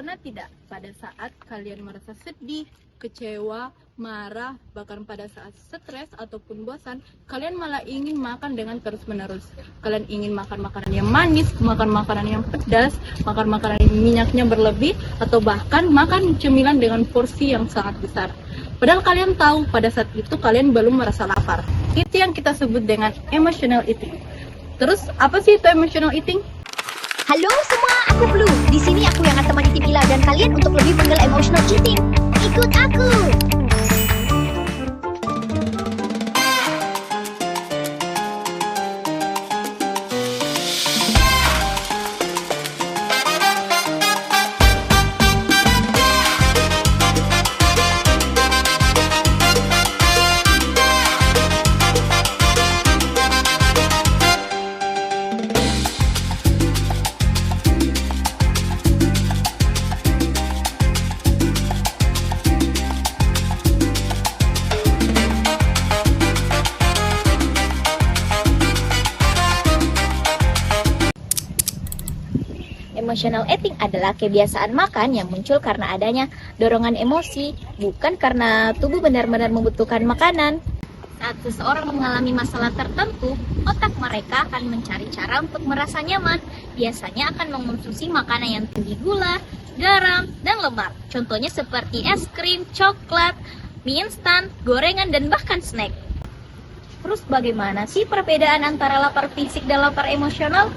Pernah tidak pada saat kalian merasa sedih, kecewa, marah, bahkan pada saat stres ataupun bosan, kalian malah ingin makan dengan terus-menerus. Kalian ingin makan makanan yang manis, makan makanan yang pedas, makan makanan yang minyaknya berlebih, atau bahkan makan cemilan dengan porsi yang sangat besar. Padahal kalian tahu pada saat itu kalian belum merasa lapar. Itu yang kita sebut dengan emotional eating. Terus apa sih itu emotional eating? Halo semua, aku Blue. Di sini aku yang akan temani tim Ila dan kalian untuk lebih mengenal emotional eating. Ikut aku. Emotional eating adalah kebiasaan makan yang muncul karena adanya dorongan emosi, bukan karena tubuh benar-benar membutuhkan makanan. Saat seseorang mengalami masalah tertentu, otak mereka akan mencari cara untuk merasa nyaman. Biasanya akan mengonsumsi makanan yang tinggi gula, garam, dan lemak. Contohnya seperti es krim, coklat, mie instan, gorengan, dan bahkan snack. Terus bagaimana sih perbedaan antara lapar fisik dan lapar emosional?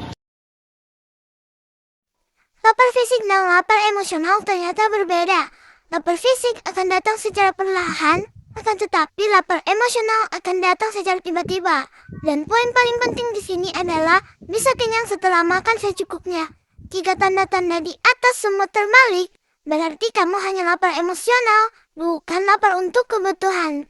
Lapar fisik dan lapar emosional ternyata berbeda. Lapar fisik akan datang secara perlahan, akan tetapi lapar emosional akan datang secara tiba-tiba. Dan poin paling penting di sini adalah bisa kenyang setelah makan secukupnya. Jika tanda-tanda di atas semua terbalik, berarti kamu hanya lapar emosional, bukan lapar untuk kebutuhan.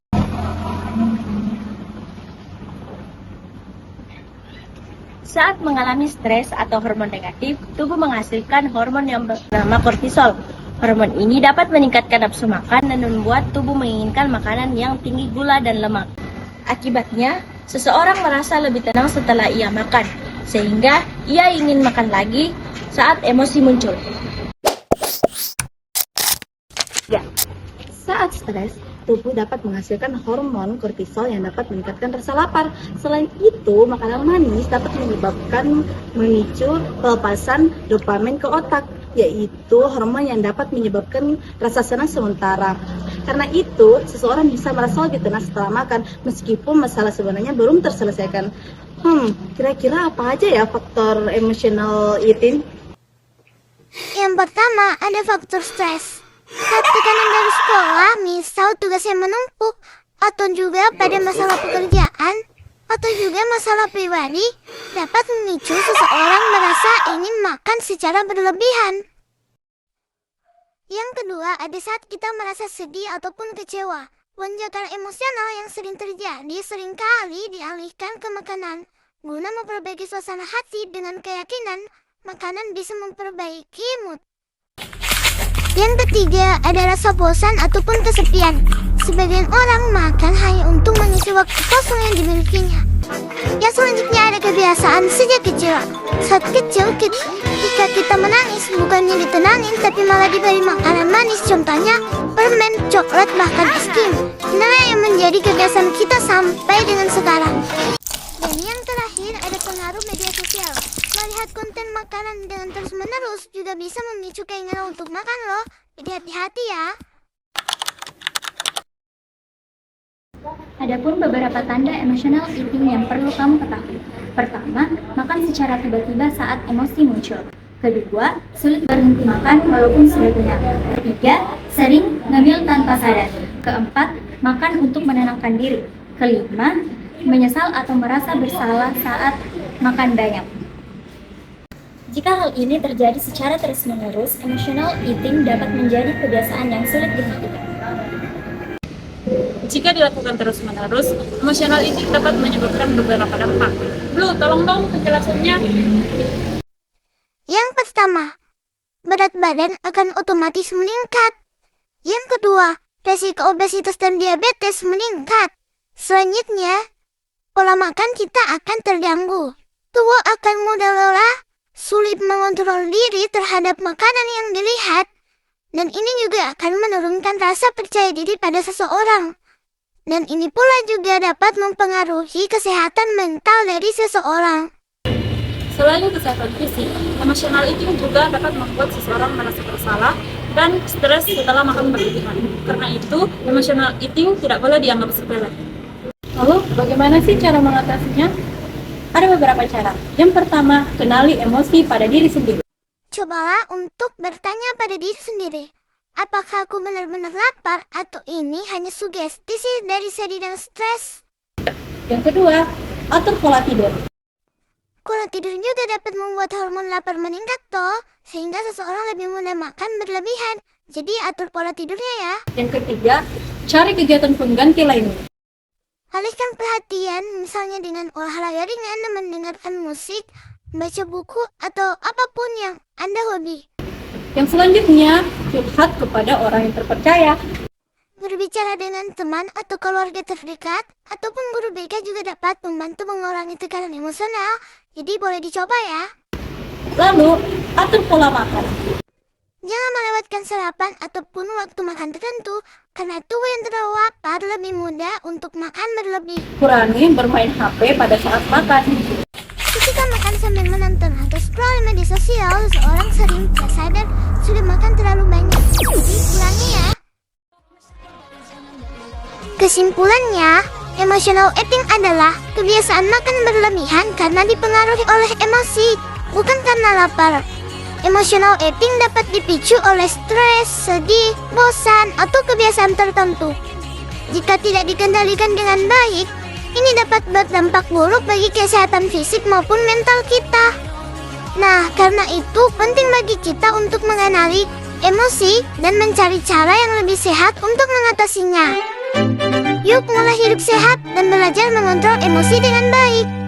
Saat mengalami stres atau hormon negatif, tubuh menghasilkan hormon yang bernama kortisol. Hormon ini dapat meningkatkan nafsu makan dan membuat tubuh menginginkan makanan yang tinggi gula dan lemak. Akibatnya, seseorang merasa lebih tenang setelah ia makan, sehingga ia ingin makan lagi saat emosi muncul. Saat stres, tubuh dapat menghasilkan hormon kortisol yang dapat meningkatkan rasa lapar. Selain itu, makanan manis dapat menyebabkan memicu pelepasan dopamin ke otak, yaitu hormon yang dapat menyebabkan rasa senang sementara. Karena itu, seseorang bisa merasa lebih tenang setelah makan, meskipun masalah sebenarnya belum terselesaikan. Kira-kira apa aja ya faktor emotional eating? Yang pertama, ada faktor stres. Saat tekanan dari sekolah, misal tugas yang menumpuk, atau juga pada masalah pekerjaan, atau juga masalah pribadi, dapat memicu seseorang merasa ingin makan secara berlebihan. Yang kedua, ada saat kita merasa sedih ataupun kecewa. Lonjakan emosional yang sering terjadi seringkali dialihkan ke makanan. Guna memperbaiki suasana hati dengan keyakinan, makanan bisa memperbaiki mood. Yang ketiga, ada rasa bosan ataupun kesepian. Sebagian orang makan hanya untuk mengisi waktu kosong yang dimilikinya. Yang selanjutnya ada kebiasaan sejak kecil. Saat kecil, ketika kita menangis, bukannya ditenangin, tapi malah diberi makanan manis. Contohnya, permen, coklat, bahkan es krim. Inilah yang menjadi kebiasaan kita sampai dengan sekarang. Dan yang terakhir, ada pengaruh media sosial. Melihat konten makanan dengan terus-menerus juga bisa memicu keinginan untuk makan loh. Jadi hati-hati ya. Adapun beberapa tanda emotional eating yang perlu kamu ketahui. Pertama, makan secara tiba-tiba saat emosi muncul. Kedua, sulit berhenti makan walaupun sudah kenyang. Ketiga, sering ngemil tanpa sadar. Keempat, makan untuk menenangkan diri. Kelima, menyesal atau merasa bersalah saat makan banyak. Jika hal ini terjadi secara terus-menerus, emotional eating dapat menjadi kebiasaan yang sulit dihentikan. Jika dilakukan terus-menerus, emotional eating dapat menyebabkan beberapa dampak. Blue, tolong dong penjelasannya. Yang pertama, berat badan akan otomatis meningkat. Yang kedua, resiko obesitas dan diabetes meningkat. Selanjutnya, pola makan kita akan terganggu. Tubuh akan mudah lelah, sulit mengontrol diri terhadap makanan yang dilihat, Dan ini juga akan menurunkan rasa percaya diri pada seseorang. Dan ini pula juga dapat mempengaruhi kesehatan mental dari seseorang. Selain kesehatan fisik, emotional eating juga dapat membuat seseorang merasa bersalah dan stres setelah makan berlebihan. Karena itu, emotional eating tidak boleh dianggap sepele. Lalu, bagaimana sih cara mengatasinya? Ada beberapa cara. Yang pertama, kenali emosi pada diri sendiri. Cobalah untuk bertanya pada diri sendiri. Apakah aku benar-benar lapar atau ini hanya sugesti sih dari sedih dan stres? Yang kedua, atur pola tidur. Kurang tidur juga dapat membuat hormon lapar meningkat toh, sehingga seseorang lebih mudah makan berlebihan. Jadi atur pola tidurnya ya. Yang ketiga, cari kegiatan pengganti lainnya. Alihkan perhatian misalnya dengan olahraga ringan dan mendengarkan musik, baca buku, atau apapun yang Anda hobi. Yang selanjutnya, curhat kepada orang yang terpercaya. Berbicara dengan teman atau keluarga terdekat, ataupun guru BK juga dapat membantu mengurangi tekanan emosional. Jadi boleh dicoba ya. Lalu, atur pola makan. Jangan melewatkan sarapan ataupun waktu makan tertentu, karena tubuh yang terlalu lapar lebih mudah untuk makan berlebih. Kurangi bermain HP pada saat makan. Ketika makan sambil menonton atau scroll media sosial, seseorang sering tidak sadar sudah makan terlalu banyak. Jadi kurangi ya. Kesimpulannya, emotional eating adalah kebiasaan makan berlebihan karena dipengaruhi oleh emosi, bukan karena lapar. Emotional eating dapat dipicu oleh stres, sedih, bosan, atau kebiasaan tertentu. Jika tidak dikendalikan dengan baik, ini dapat berdampak buruk bagi kesehatan fisik maupun mental kita. Nah, karena itu penting bagi kita untuk mengenali emosi dan mencari cara yang lebih sehat untuk mengatasinya. Yuk mulai hidup sehat dan belajar mengontrol emosi dengan baik.